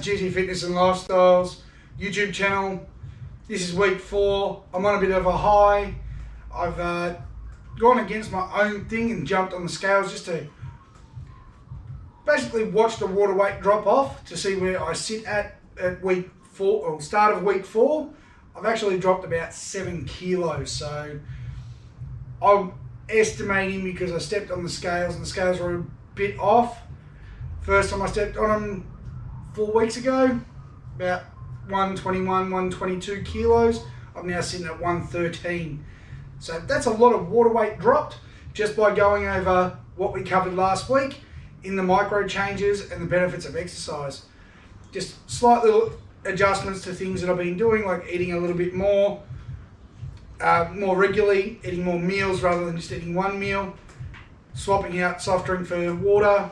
to GT Fitness and Lifestyles YouTube channel. This is week 4. I'm on a bit of a high. I've gone against my own thing and jumped on the scales just to basically watch the water weight drop off to see where I sit at week 4 or start of week 4. I've actually dropped about 7 kilos, so I'm estimating, because I stepped on the scales and the scales were a bit off. First time I stepped on them 4 weeks ago, about 121, 122 kilos. I'm now sitting at 113. So that's a lot of water weight dropped just by going over what we covered last week in the micro changes and the benefits of exercise. Just slight little adjustments to things that I've been doing, like eating a little bit more regularly, eating more meals rather than just eating one meal, swapping out soft drink for water.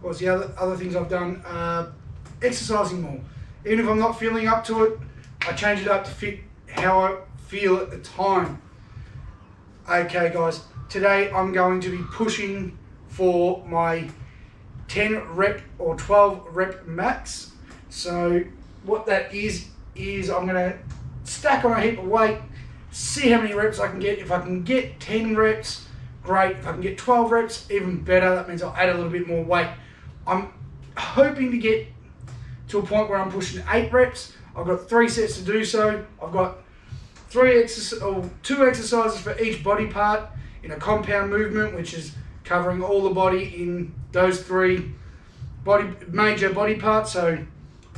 What's the other things I've done? Exercising more. Even if I'm not feeling up to it, I change it up to fit how I feel at the time. Okay guys, today I'm going to be pushing for my 10 rep or 12 rep max. So what that is I'm going to stack on a heap of weight, see how many reps I can get. If I can get 10 reps, great. If I can get 12 reps, even better. That means I'll add a little bit more weight. I'm hoping to get to a point where I'm pushing 8 reps. I've got 3 sets to do so. I've got 2 exercises for each body part in a compound movement, which is covering all the body in those 3 major body parts. So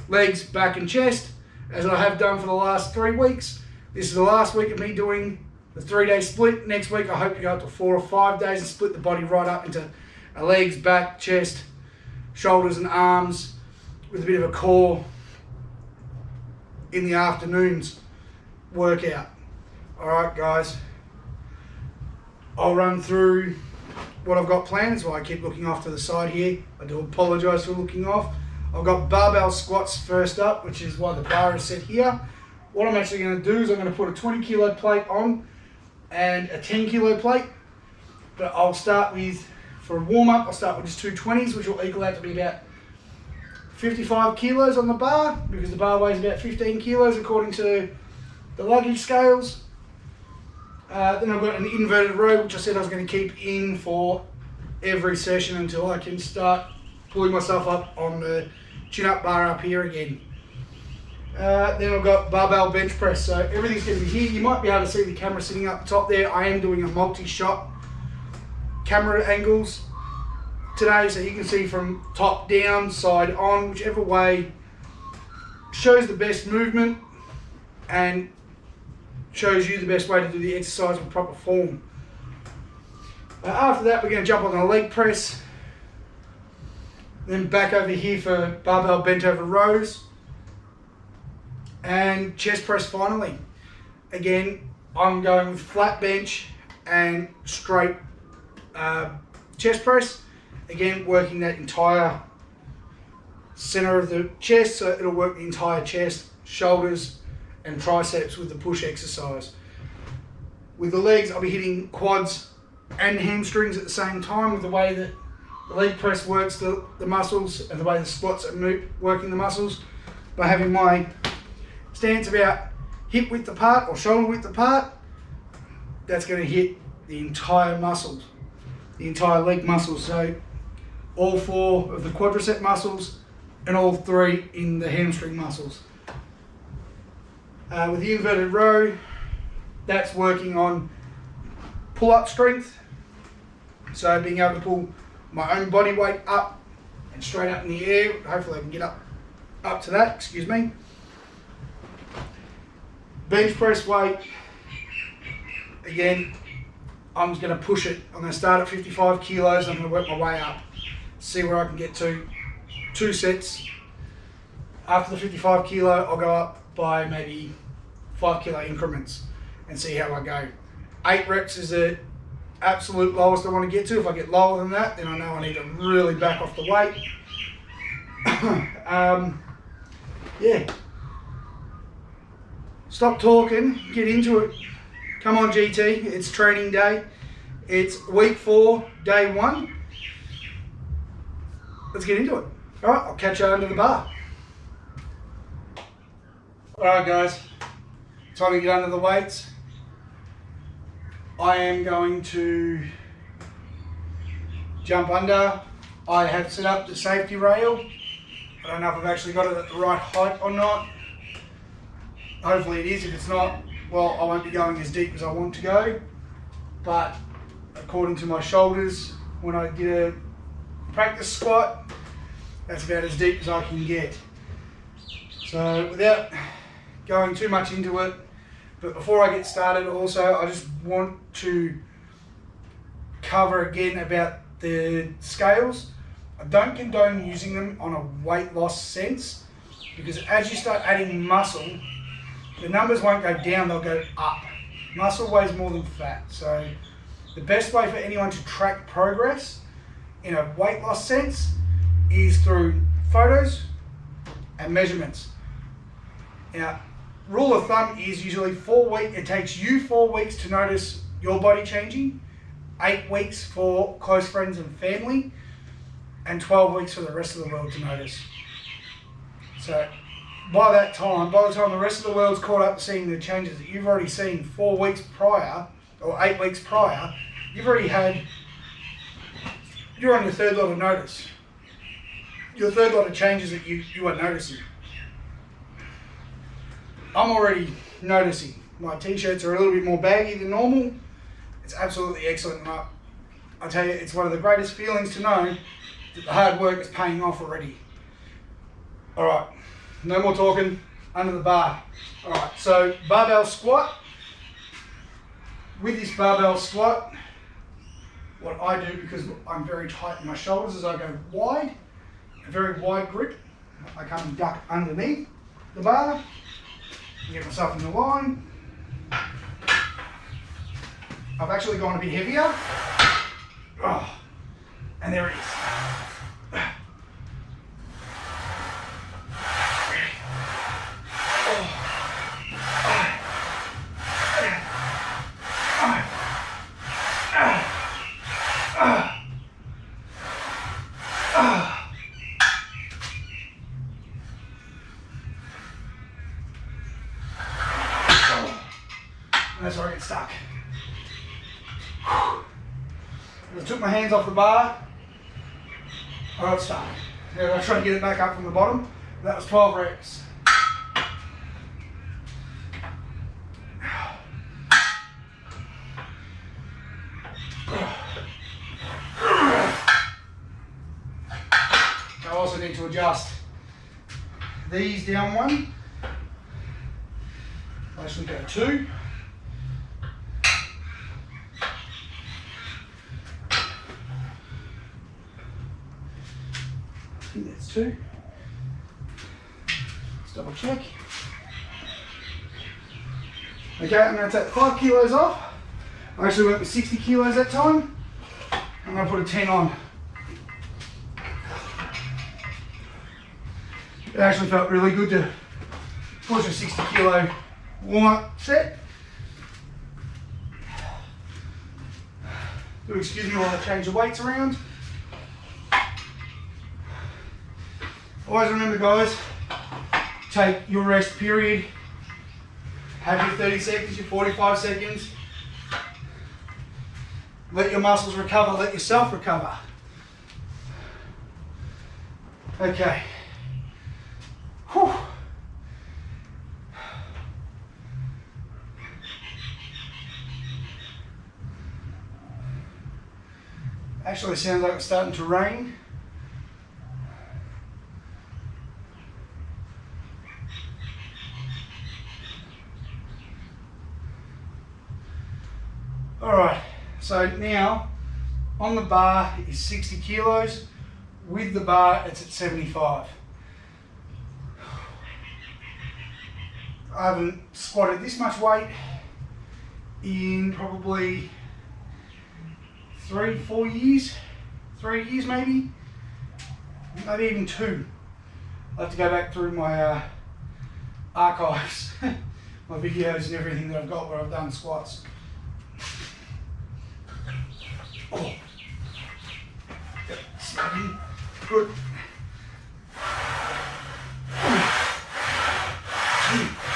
legs, back and chest, as I have done for the last 3 weeks. This is the last week of me doing the 3-day split. Next week I hope to go up to 4 or 5 days and split the body right up into a legs, back, chest, shoulders and arms, with a bit of a core in the afternoons workout. Alright guys, I'll run through what I've got planned. That's why I keep looking off to the side here. I do apologise for looking off. I've got barbell squats first up, which is why the bar is set here. What I'm actually going to do is I'm going to put a 20 kilo plate on and a 10 kilo plate. But I'll start with, for a warm up, I'll start with just 2 20s, which will equal out to be about 55 kilos on the bar, because the bar weighs about 15 kilos according to the luggage scales. Then I've got an inverted row, which I said I was going to keep in for every session until I can start pulling myself up on the chin-up bar up here again. Then I've got barbell bench press, so everything's going to be here. You might be able to see the camera sitting up top there. I am doing a multi-shot camera angles today, so you can see from top down, side on, whichever way shows the best movement and shows you the best way to do the exercise with proper form. After that, we're going to jump on the leg press, then back over here for barbell bent over rows, and chest press finally. Again, I'm going with flat bench and straight chest press. Again, working that entire center of the chest, so it'll work the entire chest, shoulders and triceps with the push exercise. With the legs, I'll be hitting quads and hamstrings at the same time, with the way that the leg press works the muscles and the way the squats are working the muscles, by having my stance about hip width apart or shoulder width apart. That's going to hit the entire muscles, the entire leg muscles. So all 4 of the quadricep muscles and all 3 in the hamstring muscles. With the inverted row, that's working on pull-up strength. So being able to pull my own body weight up and straight up in the air. Hopefully I can get up to that, excuse me. Bench press weight, again, I'm just going to push it. I'm going to start at 55 kilos. I'm going to work my way up, see where I can get to. 2 sets. After the 55 kilo, I'll go up by maybe 5 kilo increments and see how I go. 8 reps is the absolute lowest I want to get to. If I get lower than that, then I know I need to really back off the weight. Yeah. Stop talking, get into it. Come on GT, it's training day. It's week 4, day 1. Let's get into it. All right, I'll catch you under the bar. Alright guys, time to get under the weights. I am going to jump under. I have set up the safety rail. I don't know if I've actually got it at the right height or not. Hopefully it is. If it's not, well, I won't be going as deep as I want to go. But according to my shoulders, when I did a practice squat, that's about as deep as I can get. So without going too much into it, but before I get started also, I just want to cover again about the scales. I don't condone using them on a weight loss sense, because as you start adding muscle, the numbers won't go down, they'll go up. Muscle weighs more than fat, so the best way for anyone to track progress in a weight loss sense is through photos and measurements. Now, rule of thumb is usually 4 weeks. It takes you 4 weeks to notice your body changing, 8 weeks for close friends and family, and 12 weeks for the rest of the world to notice. So by the time the rest of the world's caught up to seeing the changes that you've already seen 4 weeks prior, or 8 weeks prior, you're on your third lot of notice. Your third lot of changes that you are noticing. I'm already noticing. My t-shirts are a little bit more baggy than normal. It's absolutely excellent. And I tell you, it's one of the greatest feelings to know that the hard work is paying off already. All right, no more talking, under the bar. All right, so barbell squat. With this barbell squat, what I do, because I'm very tight in my shoulders, is I go wide, a very wide grip. I come and duck underneath the bar, get myself in the line. I've actually gone a bit heavier. Oh, and there it is. That's where I get stuck. I took my hands off the bar. I got stuck. Now I try to get it back up from the bottom. That was 12 reps. I also need to adjust these down one. I actually go 2. I think that's 2. Let's double check. Okay, I'm going to take 5 kilos off. I actually went with 60 kilos that time. I'm going to put a 10 on. It actually felt really good to push a 60 kilo warm-up set. Do excuse me while I change the weights around. Always remember, guys, take your rest period. Have your 30 seconds, your 45 seconds. Let your muscles recover, let yourself recover. Okay. Whew. Actually sounds like it's starting to rain. Alright, so now on the bar is 60 kilos. With the bar it's at 75. I haven't squatted this much weight in probably 3-4 years, 3 years maybe even 2. I'll have to go back through my archives, my videos and everything that I've got where I've done squats. Oh. Yep, steady, good. 2.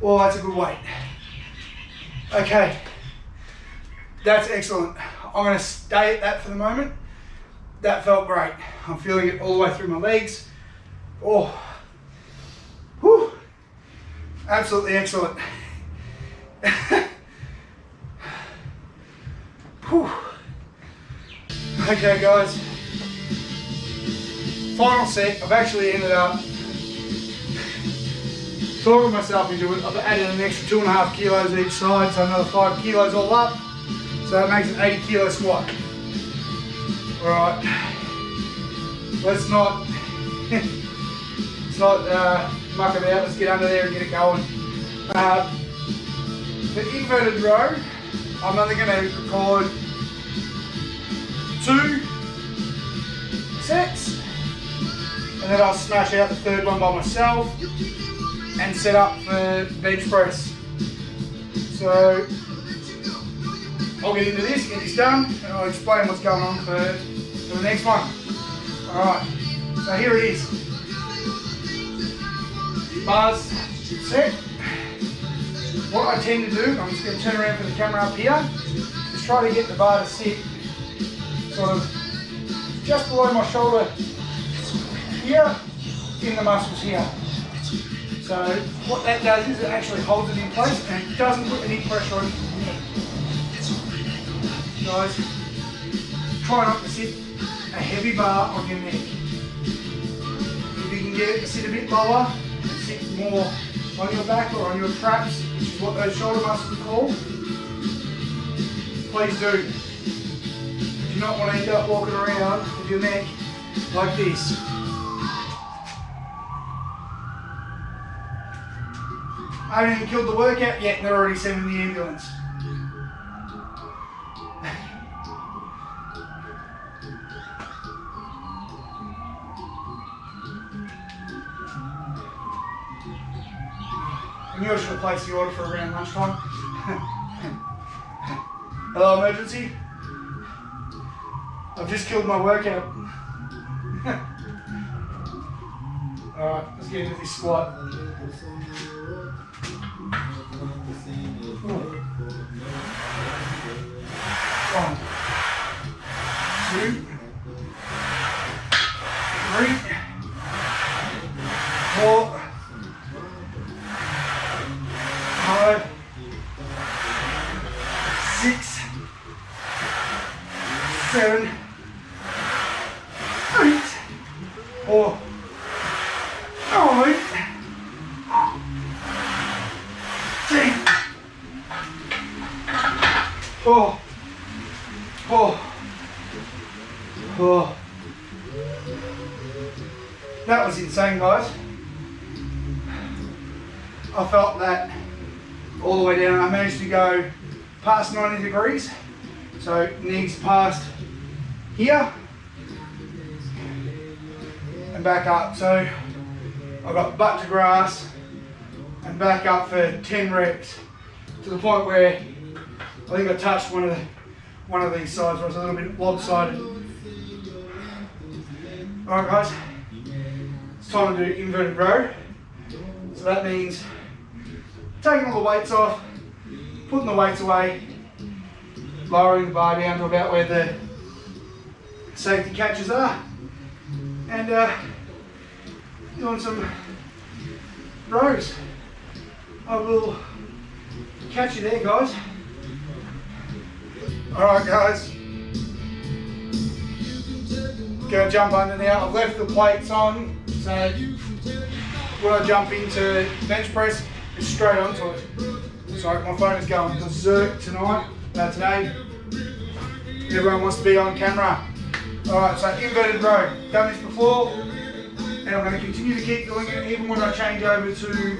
Oh, that's a good weight. Okay, that's excellent. I'm going to stay at that for the moment. That felt great. I'm feeling it all the way through my legs. Oh, whew. Absolutely excellent. Whew. Okay guys, final set. I've actually ended up talking myself into it. I've added an extra 2.5 kilos each side, so another 5 kilos all up. So that makes an 80 kilo squat. Alright, let's not muck about, let's get under there and get it going. The inverted row, I'm only going to record 2 sets, and then I'll smash out the third one by myself and set up for bench press. So I'll get into this, get this done, and I'll explain what's going on for the next one. Alright, so here it is. Bars set. What I tend to do, I'm just going to turn around for the camera up here, is try to get the bar to sit sort of just below my shoulder here, in the muscles here. So what that does is it actually holds it in place and it doesn't put any pressure on your neck. Guys, try not to sit a heavy bar on your neck. If you can get it to sit a bit lower, sit more on your back or on your traps, which is what those shoulder muscles are called, please do. You do not want to end up walking around with your neck like this. I haven't even killed the workout yet and they're already sending the ambulance. I knew I should have placed the order for around lunchtime. Hello, emergency. I've just killed my workout. Alright, let's get into this squat. 1, 2, 3, 4, 5, 6, 7, 8, 4, 5, 10. Oh. That was insane, guys. I felt that all the way down. I managed to go past 90 degrees, so knees past here and back up. So I got butt to grass and back up for 10 reps to the point where I think I touched one of these sides where I was a little bit lopsided. Alright guys, it's time to do inverted row. So that means taking all the weights off, putting the weights away, lowering the bar down to about where the safety catches are, and doing some rows. I will catch you there, guys. Alright guys, gonna jump under now. I've left the plates on, so when I jump into bench press, it's straight onto it. Sorry, my phone is going berserk today. Everyone wants to be on camera. Alright, so inverted row. Done this before, and I'm going to continue to keep doing it even when I change over to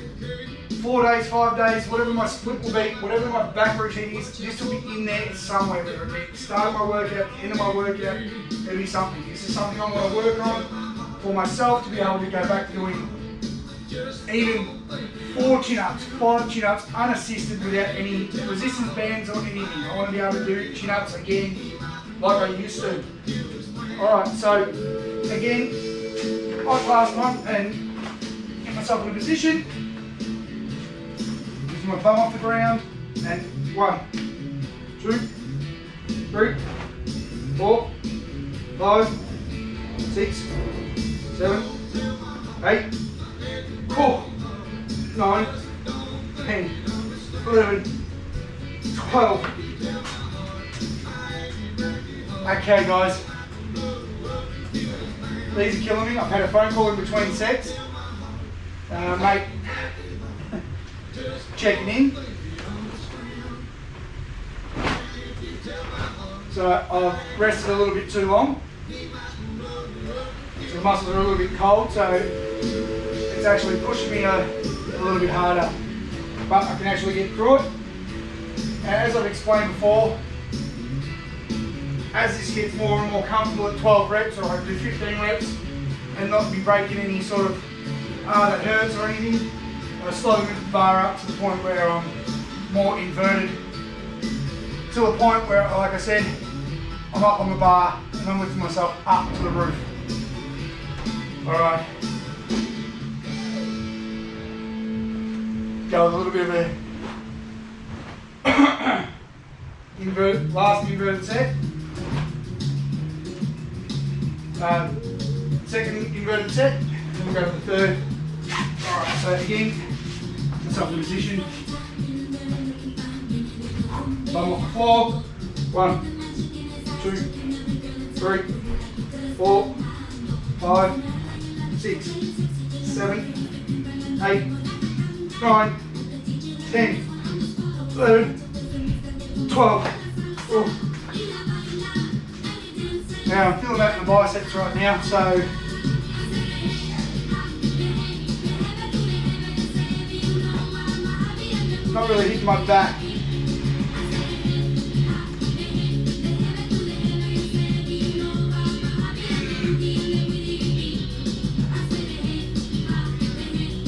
4 days, 5 days, whatever my split will be, whatever my back routine is, this will be in there somewhere. Whether it be start of my workout, end of my workout, it'll be something. This is something I want to work on for myself to be able to go back to doing even 4 chin-ups, 5 chin-ups, unassisted without any resistance bands or anything. I want to be able to do chin-ups again like I used to. Alright, so again, like last time, and get myself in a position. my bum off the ground. And 1, 2, 3, 4, 5, 6, 7, 8, 9, 10, 11, 12. Okay guys, these are killing me. I've had a phone call in between sets. Mate, checking in. So I've rested a little bit too long. So the muscles are a little bit cold, so it's actually pushing me a little bit harder. But I can actually get through it. And as I've explained before, as this gets more and more comfortable at 12 reps, or I do 15 reps and not be breaking any sort of that hurts or anything, I slowly move the bar up to the point where I'm more inverted, to a point where, like I said, I'm up on the bar and I'm lifting myself up to the roof. Alright. Go with a little bit of a last inverted set. Second inverted set, then we'll go to the third. Alright, so again, let's up the position. Bum off the floor. 1, 2, 3, 4, 5, 6, 7, 8, 9, 10, 11, 12. Ooh. Now I'm feeling that in the biceps right now, so it's not really hitting my back.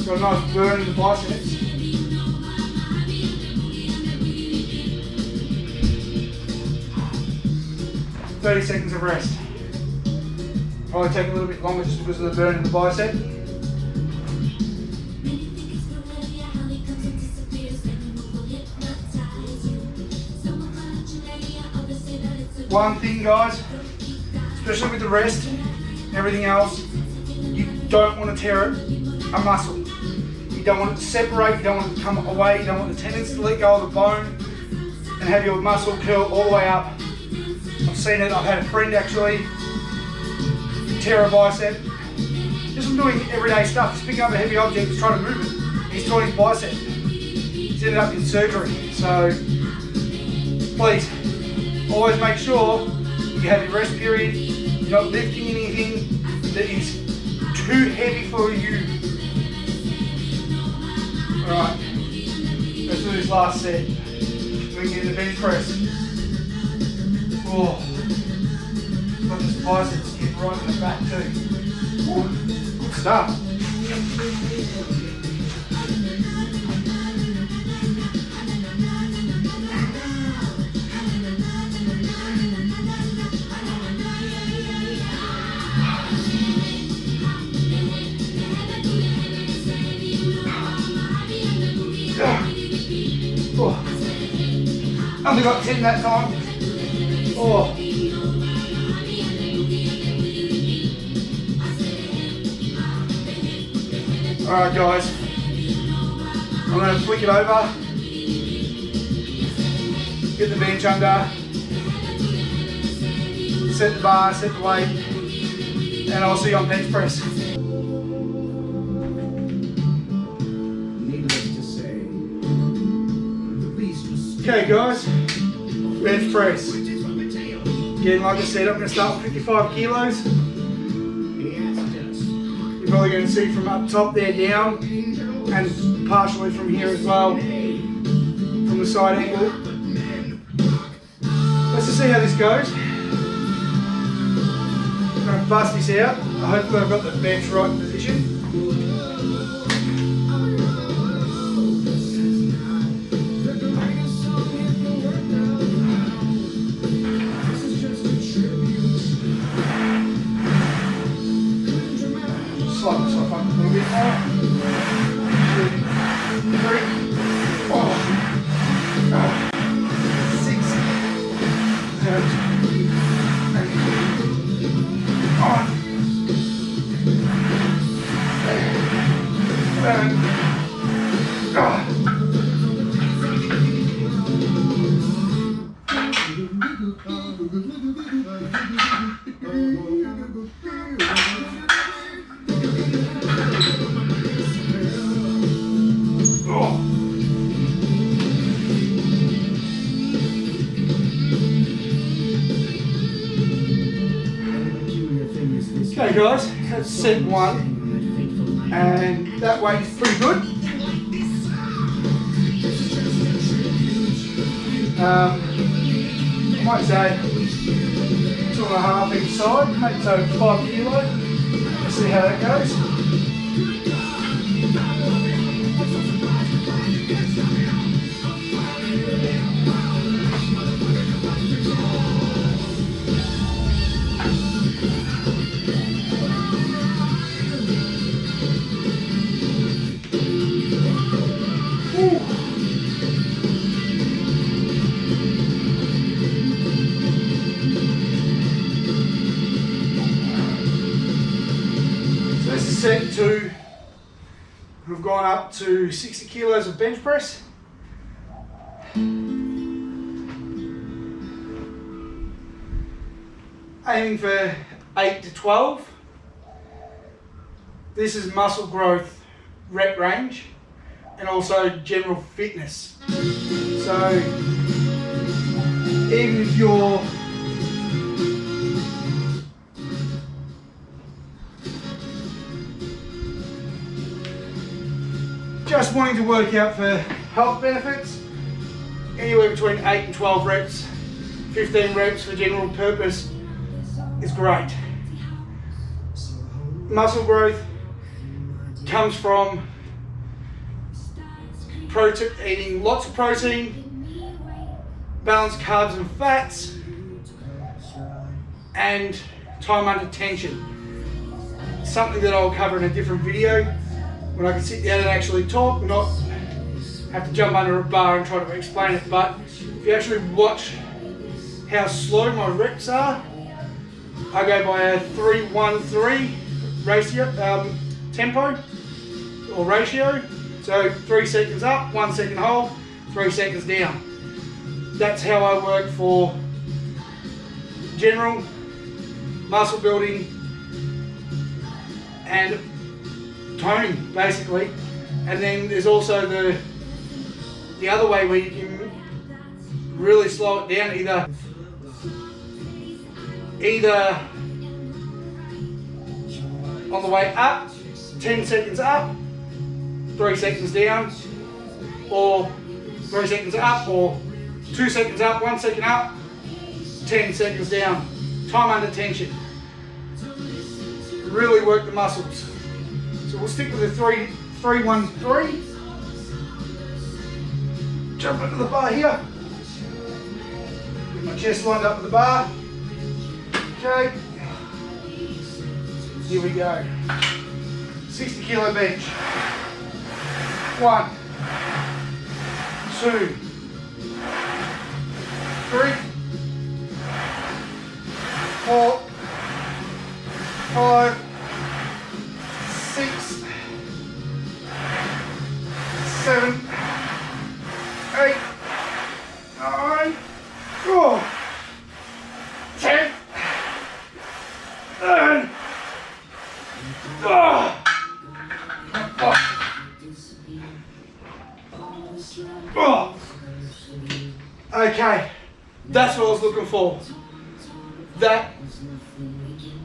Got a nice burn in the biceps. "30 seconds of rest." Probably take a little bit longer just because of the burn in the bicep. One thing guys, especially with the rest, everything else, you don't want to tear a muscle. You don't want it to separate, you don't want it to come away, you don't want the tendons to let go of the bone and have your muscle curl all the way up. I've seen it, I've had a friend actually tear a bicep just from doing everyday stuff, just picking up a heavy object, just trying to move it. He's torn his bicep. He's ended up in surgery. So please, always make sure you have your rest period, you're not lifting anything that is too heavy for you. Alright, let's do this last set. We can get in the bench press. Oh, got this biceps getting right in the back too. Oh, good stuff. Oh. Only got 10 that time. Oh. Alright guys, I'm going to flick it over, get the bench under, set the bar, set the weight, and I'll see you on bench press. Okay guys, bench press. Again, like I said, I'm going to start with 55 kilos. You're probably going to see from up top there down, and partially from here as well, from the side angle. Let's just see how this goes. I'm going to bust this out. Hopefully I've got the bench right in position. Slide myself up a little bit more. 2, 3, 4. Okay guys, that's set one, and that weight is pretty good. I might say 2.5 each side, maybe so 5 kilo. Let's see how that goes. Set two, we've gone up to 60 kilos of bench press. Aiming for 8 to 12. This is muscle growth rep range and also general fitness. So even if you're just wanting to work out for health benefits, anywhere between 8 and 12 reps, 15 reps for general purpose is great. Muscle growth comes from eating lots of protein, balanced carbs and fats, and time under tension. Something that I'll cover in a different video when I can sit down and actually talk, not have to jump under a bar and try to explain it. But if you actually watch how slow my reps are, I go by a 3-1-3 ratio, tempo or ratio. So 3 seconds up, 1 second hold, 3 seconds down. That's how I work for general muscle building and toning, basically. And then there's also the other way where you can really slow it down, either on the way up, 10 seconds up, 3 seconds down, or 3 seconds up, or 2 seconds up, 1 second up, 10 seconds down. Time under tension. Really work the muscles. So we'll stick with the 3-1-3. Jump into the bar here. Get my chest lined up with the bar. Okay. Here we go. 60 kilo bench. 1, 2, 3, 4, 5, 6, 7, 8, 9, 10, 11, Okay, that's what I was looking for. That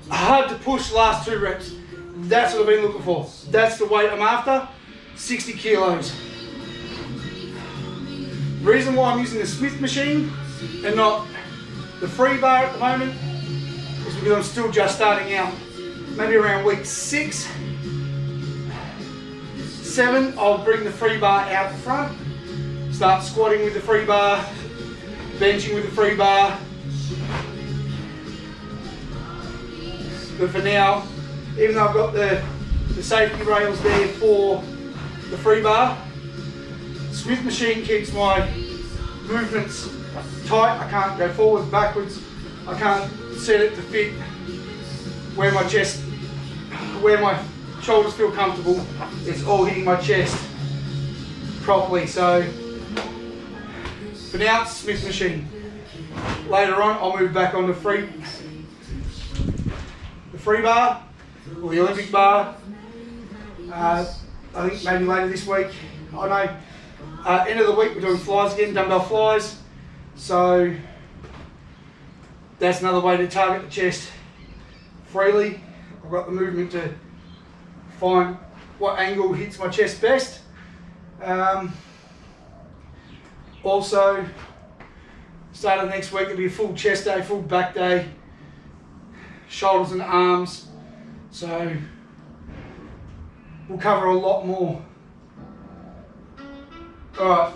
hard to push last 2 reps. That's what I've been looking for. That's the weight I'm after, 60 kilos. Reason why I'm using the Smith machine and not the free bar at the moment is because I'm still just starting out. Maybe around week 6, 7, I'll bring the free bar out the front, start squatting with the free bar, benching with the free bar. But for now, even though I've got the safety rails there for the free bar, Smith machine keeps my movements tight. I can't go forwards, backwards. I can't set it to fit where my chest, where my shoulders feel comfortable. It's all hitting my chest properly. So for now, it's Smith machine. Later on, I'll move back on the free bar or the Olympic bar. I think maybe later this week. I know. End of the week, we're doing flies again, dumbbell flies. So that's another way to target the chest freely. I've got the movement to find what angle hits my chest best. Also, start of next week, it'll be a full chest day, full back day, shoulders and arms. So we'll cover a lot more. All right,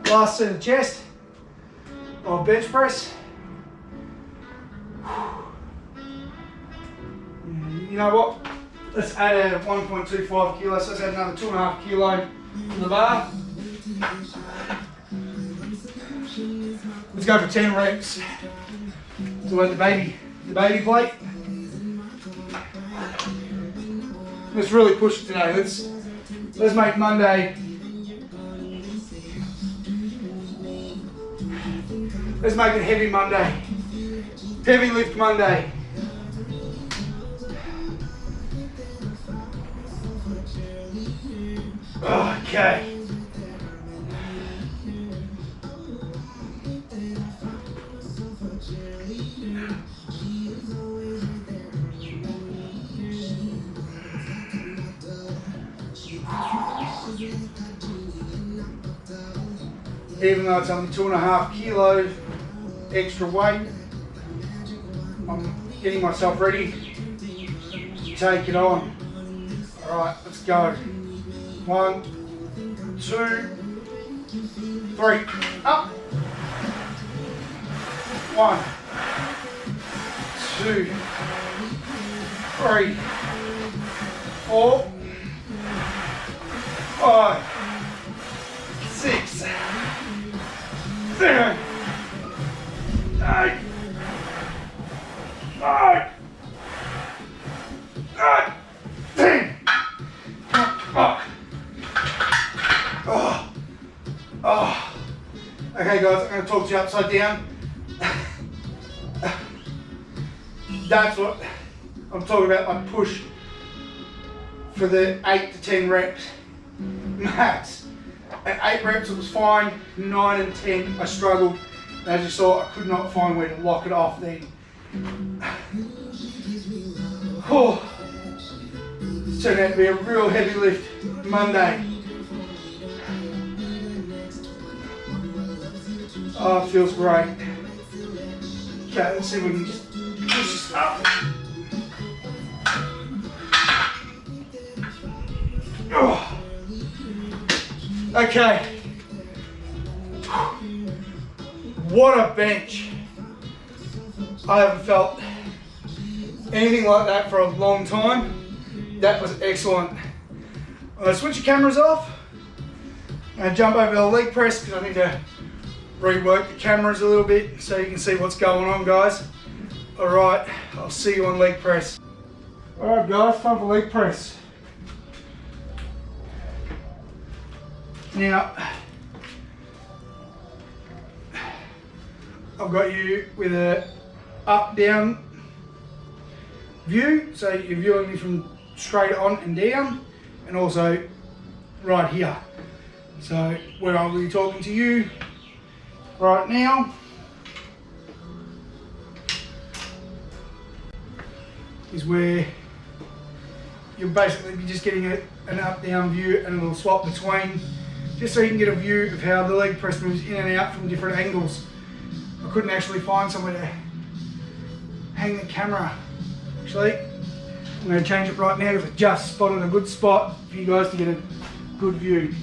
last set of chest or bench press. You know what? Let's add a 1.25 kilos. Let's add another 2.5 kilo to the bar. Let's go for 10 reps. So we're at the baby plate. Let's really push it today. Let's make Monday. Let's make it heavy Monday. Heavy lift Monday. Okay. Even though it's only 2.5 kilos extra weight, I'm getting myself ready to take it on. All right, let's go. 1, 2, 3, up. 1, 2, 3, 4, 5, 6, 7, 8, 9, 10. Oh. Okay guys, I'm going to talk to you upside down. That's what I'm talking about, my push for the 8 to 10 reps max. At 8 reps it was fine, 9 and 10 I struggled. And as you saw, I could not find where to lock it off then. Oh. It's turned out to be a real heavy lift Monday. Oh, it feels great. Okay, let's see if we can just push this up. Oh. Okay. What a bench. I haven't felt anything like that for a long time. That was excellent. I'm going to switch the cameras off. I'm going to jump over the leg press because I need to rework the cameras a little bit so you can see what's going on, guys. Alright, I'll see you on leg press. Alright guys, time for leg press. Now, I've got you with a up-down view, so you're viewing me from straight on and down, and also right here. So where I'll be talking to you right now is where you'll basically be just getting an up-down view and a little swap between, just so you can get a view of how the leg press moves in and out from different angles. I couldn't actually find somewhere to hang the camera. Actually, I'm going to change it right now because I just spotted a good spot for you guys to get a good view.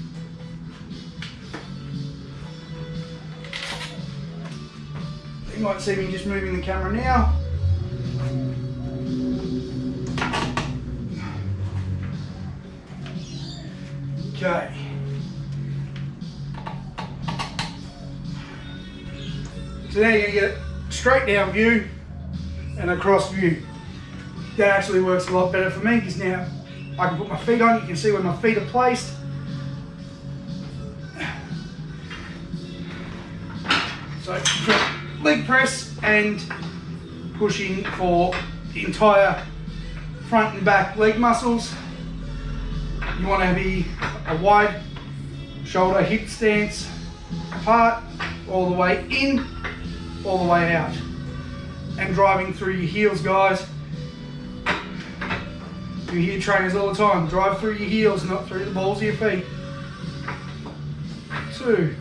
You might see me just moving the camera now. Okay. So now you're going to get a straight down view and a cross view. That actually works a lot better for me because now I can put my feet on, you can see where my feet are placed. So leg press and pushing for the entire front and back leg muscles. You want to be a wide shoulder hip stance apart, all the way in, all the way out. And driving through your heels, guys. You hear trainers all the time, drive through your heels, not through the balls of your feet. 2,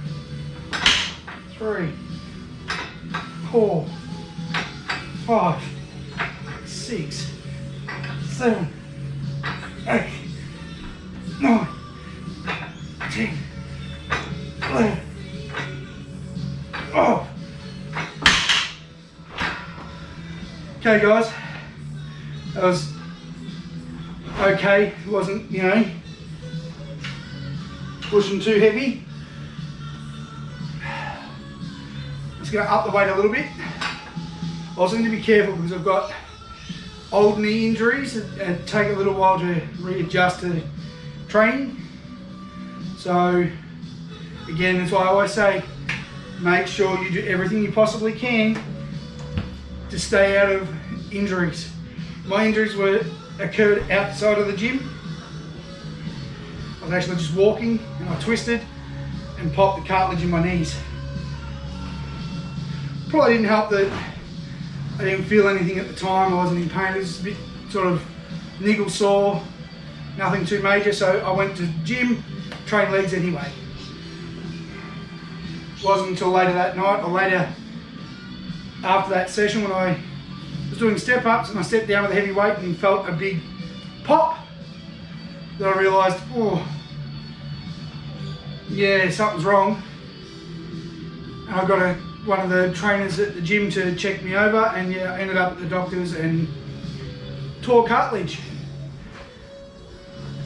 3, 4, 5, 6, 7, 8, 9, 10, 11, 12. Okay guys, that was okay. It wasn't, you know, pushing too heavy. Just going to up the weight a little bit. I also need to be careful because I've got old knee injuries and take a little while to readjust to training. So again, that's why I always say, make sure you do everything you possibly can to stay out of injuries. My injuries occurred outside of the gym. I was actually just walking and I twisted and popped the cartilage in my knees. Probably didn't help that I didn't feel anything at the time. I wasn't in pain. It was a bit sort of niggle sore, nothing too major. So I went to the gym, trained legs anyway. It wasn't until later that night or later after that session when I was doing step ups and I stepped down with a heavy weight and felt a big pop that I realised, oh, yeah, something's wrong. And I got one of the trainers at the gym to check me over, and yeah, I ended up at the doctor's and tore cartilage.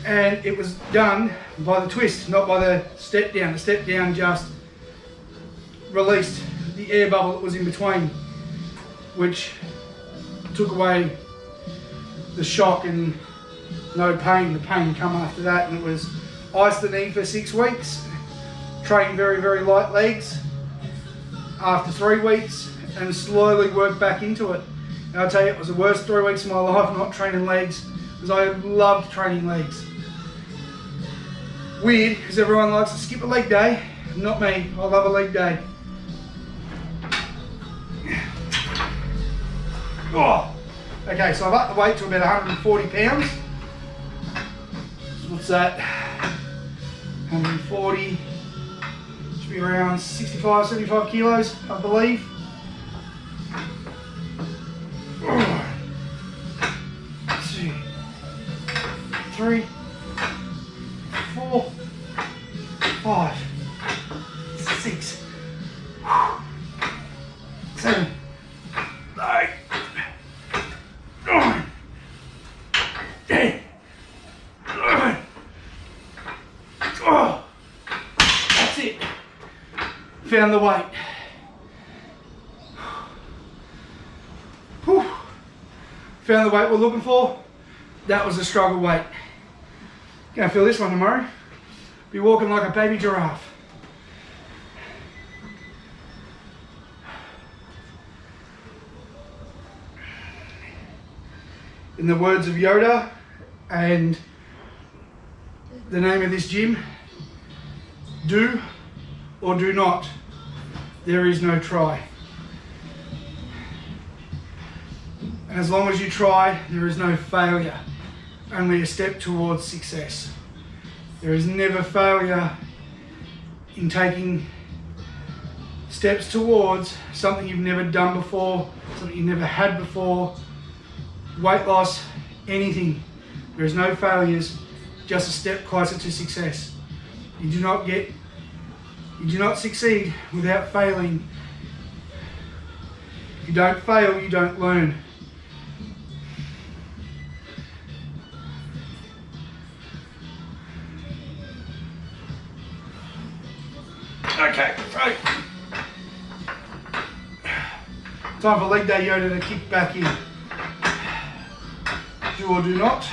And it was done by the twist, not by the step down. The step down just released the air bubble that was in between, which took away the shock and no pain. The pain come after that, and it was ice the knee for 6 weeks, train very, very light legs after 3 weeks, and slowly worked back into it. And I'll tell you, it was the worst 3 weeks of my life not training legs, because I loved training legs. Weird, because everyone likes to skip a leg day. Not me, I love a leg day. Oh. Okay, so I've upped the weight to about 140 pounds. So what's that? 140, should be around 65, 75 kilos, I believe. 2, 3, 4, 5, 6, 7, 8, 9, 10, 11. Oh, that's it. Found the weight. Whew. Found the weight we're looking for. That was a struggle weight. Gonna feel this one tomorrow. Be walking like a baby giraffe. In the words of Yoda and the name of this gym, do or do not. There is no try. And as long as you try, there is no failure. Only a step towards success. There is never failure in taking steps towards something you've never done before, something you've never had before, weight loss, anything. There is no failures, just a step closer to success. You do not succeed without failing. If you don't fail, you don't learn. Okay, right. Time for leg day Yoda to kick back in. Do or do not.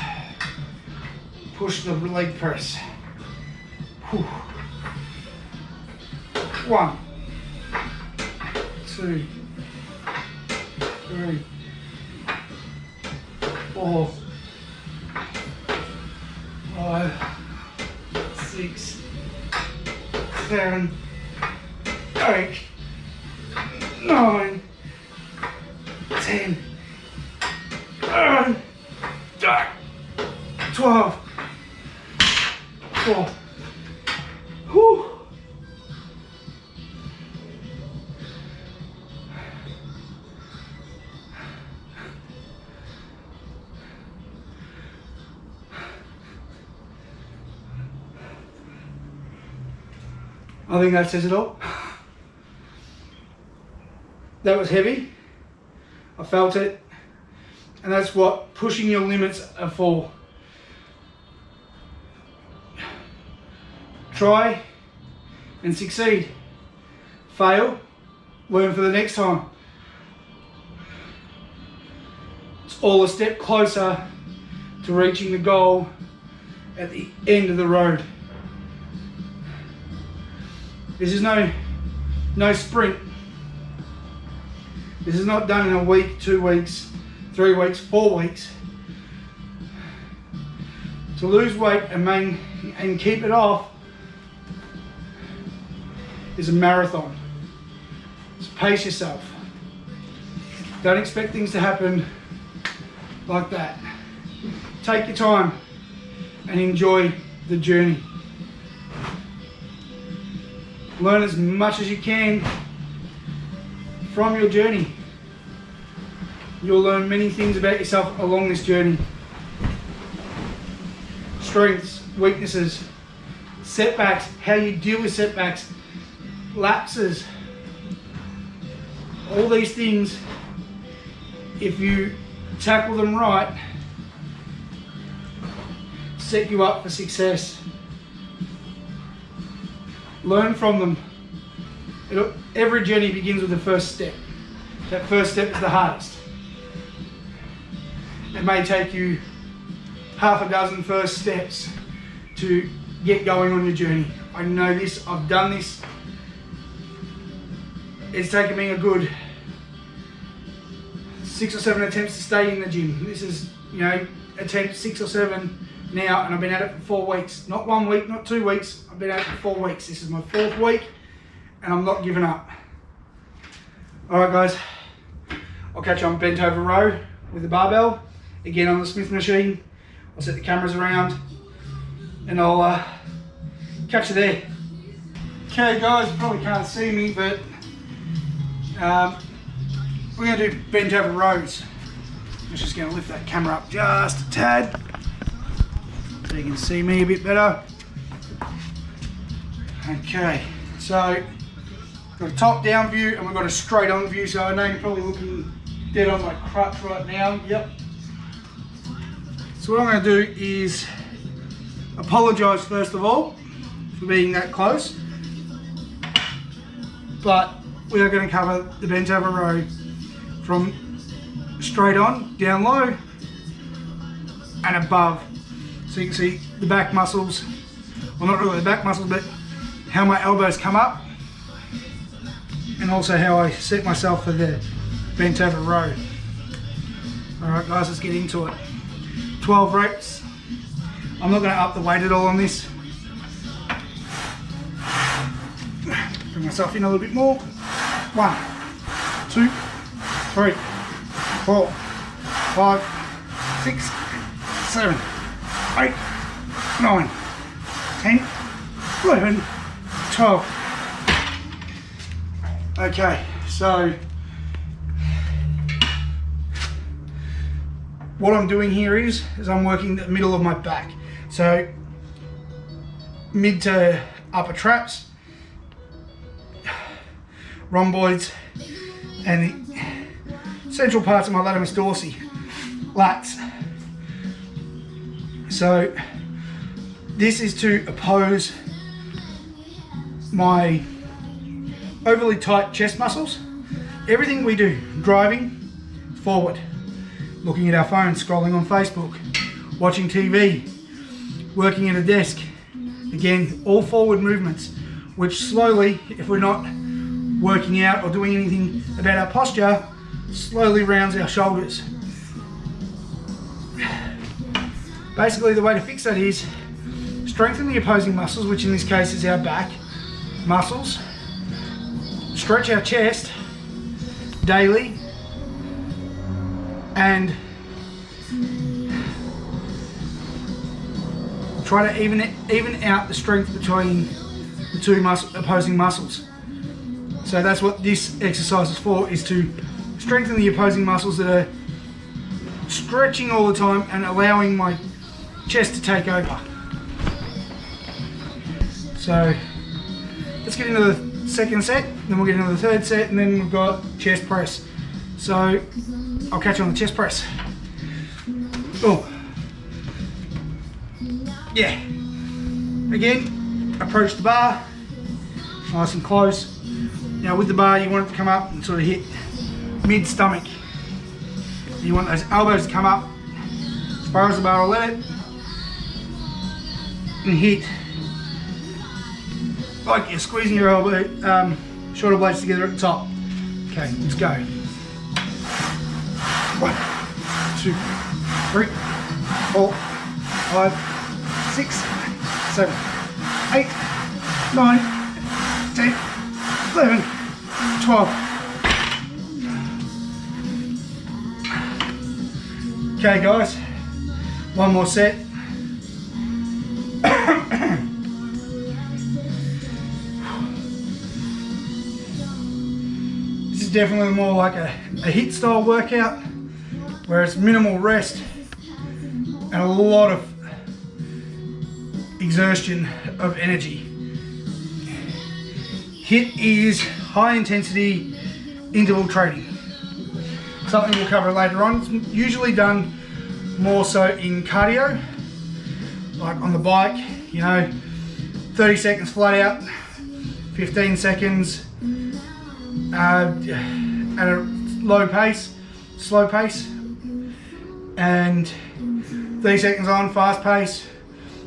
Push the leg press. Whew. 1, 2, 3, 4, 5, 6, 7, 8, 9, 10, 11, 12, 4. Whew. I think that says it all. That was heavy. I felt it. And that's what pushing your limits are for. Try and succeed. Fail, learn for the next time. It's all a step closer to reaching the goal at the end of the road. This is no sprint. This is not done in a week, 2 weeks, 3 weeks, 4 weeks. To lose weight and keep it off is a marathon. So pace yourself. Don't expect things to happen like that. Take your time and enjoy the journey. Learn as much as you can from your journey. You'll learn many things about yourself along this journey. Strengths, weaknesses, setbacks, how you deal with setbacks, lapses. All these things, if you tackle them right, set you up for success. Learn from them. Every journey begins with the first step. That first step is the hardest. It may take you half a dozen first steps to get going on your journey. I know this, I've done this. It's taken me a good 6 or 7 attempts to stay in the gym. This is, attempt 6 or 7 now, and I've been at it for 4 weeks. Not 1 week, not 2 weeks. I've been at it for 4 weeks. This is my 4th week, and I'm not giving up. All right, guys. I'll catch you on bent over row with the barbell. Again on the Smith machine. I'll set the cameras around, and I'll catch you there. Okay, guys. You probably can't see me, but we're going to do bent over rows. I'm just going to lift that camera up just a tad, so you can see me a bit better. Okay, so we've got a top down view and we've got a straight on view, so I know you're probably looking dead on my crutch right now. Yep. So what I'm going to do is apologise first of all for being that close, but we are going to cover the bent over row from straight on, down low and above. So you can see the back muscles, well not really the back muscles, but how my elbows come up, and also how I set myself for the bent over row. Alright guys, let's get into it. 12 reps. I'm not going to up the weight at all on this. Bring myself in a little bit more. 1, 2, 3, 4, 5, 6, 7, 8, 9, 10, 11, 12. Okay, so what I'm doing here is I'm working the middle of my back. So mid to upper traps, rhomboids, and the central parts of my latimus dorsi, lats. So this is to oppose my overly tight chest muscles. Everything we do, driving, forward, looking at our phones, scrolling on Facebook, watching TV, working at a desk, again, all forward movements, which slowly, if we're not working out or doing anything about our posture slowly rounds our shoulders. Basically, the way to fix that is strengthen the opposing muscles, which in this case is our back muscles. Stretch our chest daily and try to even out the strength between the two opposing muscles. So that's what this exercise is for, is to strengthen the opposing muscles that are stretching all the time and allowing my chest to take over. So let's get into the second set, then we'll get into the third set, and then we've got chest press. So I'll catch you on the chest press. Oh, yeah. Again, approach the bar, nice and close. Now with the bar, you want it to come up and sort of hit mid-stomach. You want those elbows to come up as far as the bar will let it, and hit like you're squeezing your elbow, shoulder blades together at the top. Okay, let's go. 1, 2, 3, 4, 5, 6, 7, 8, 9, 10, 11, 12. Okay guys, one more set. This is definitely more like a HIIT style workout, where it's minimal rest and a lot of exertion of energy. HIIT is high intensity interval training. Something we'll cover later on. It's usually done more so in cardio, like on the bike, you know, 30 seconds flat out, 15 seconds at a low pace, slow pace, and 30 seconds on, fast pace,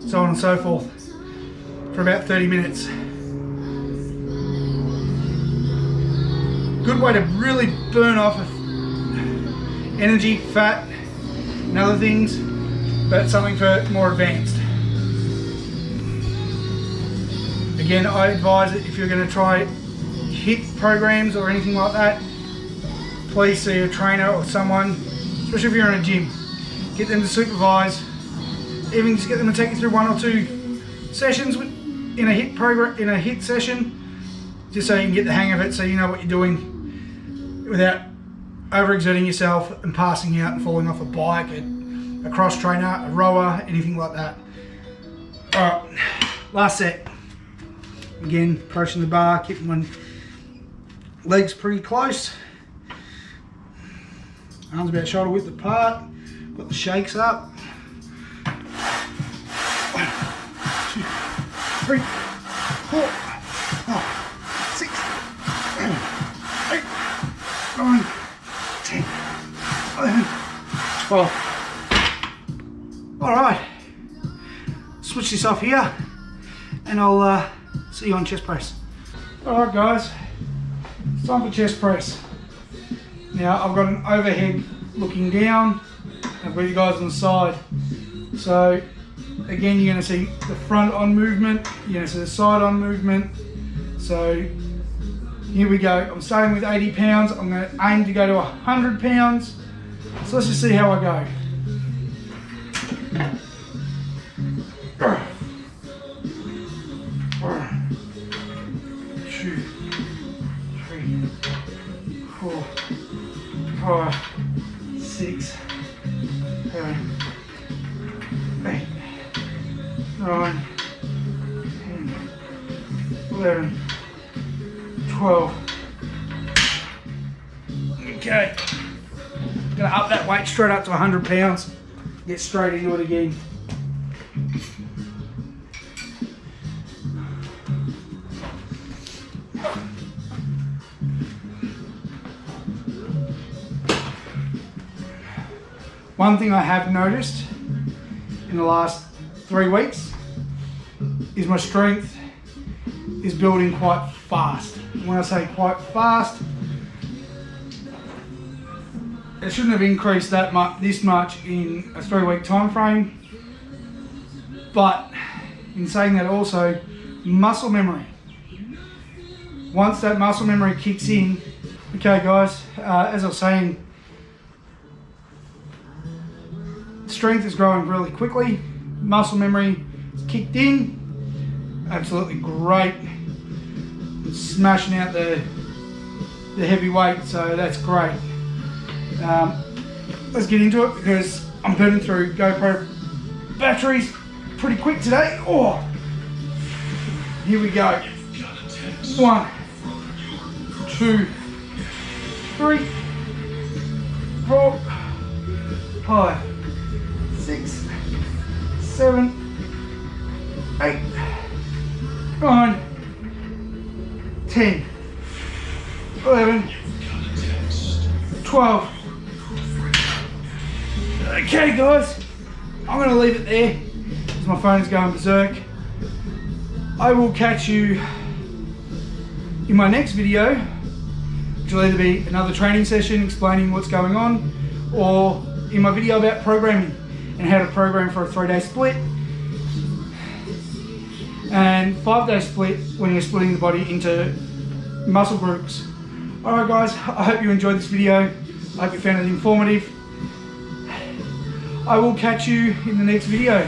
so on and so forth, for about 30 minutes. Good way to really burn off energy, fat, and other things, but something for more advanced. Again, I advise that if you're going to try HIIT programs or anything like that, please see a trainer or someone, especially if you're in a gym. Get them to supervise, even just get them to take you through 1 or 2 sessions in a HIIT program, in a HIIT session, just so you can get the hang of it, so you know what you're doing without overexerting yourself and passing out and falling off a bike, a cross trainer, a rower, anything like that. Alright, last set. Again, approaching the bar, keeping my legs pretty close. Arms about shoulder width apart. Got the shakes up. 1, 2, 3, 4, 5, 6, 7, 8, 9, 10, 11, 12. Alright, switch this off here and I'll see you on chest press. Alright guys, it's time for chest press. Now I've got an overhead looking down, I've got you guys on the side. So again, you're going to see the front on movement, you're going to see the side on movement. So here we go. I'm starting with 80 pounds. I'm going to aim to go to 100 pounds. So let's just see how I go. 1, 2, 3, 4, 5, 6, 7, 8, 9, 10, 11, 12. Okay, I'm gonna up that weight straight up to 100 pounds. Get straight into it again. One thing I have noticed in the last 3 weeks is my strength is building quite fast. And when I say quite fast, it shouldn't have increased this much in a 3-week time frame. But in saying that, also muscle memory. Once that muscle memory kicks in, okay guys, as I was saying, strength is growing really quickly. Muscle memory is kicked in. Absolutely great. Smashing out the heavy weight, so that's great. Let's get into it because I'm burning through GoPro batteries pretty quick today. Oh, here we go. 1, 2, 3, 4, 5, 6, 7, 8, 9, 10, 11, 12. Okay guys, I'm going to leave it there because my phone is going berserk. I will catch you in my next video, which will either be another training session explaining what's going on, or in my video about programming and how to program for a 3-day split and 5-day split when you're splitting the body into muscle groups. Alright guys, I hope you enjoyed this video. I hope you found it informative. I will catch you in the next video.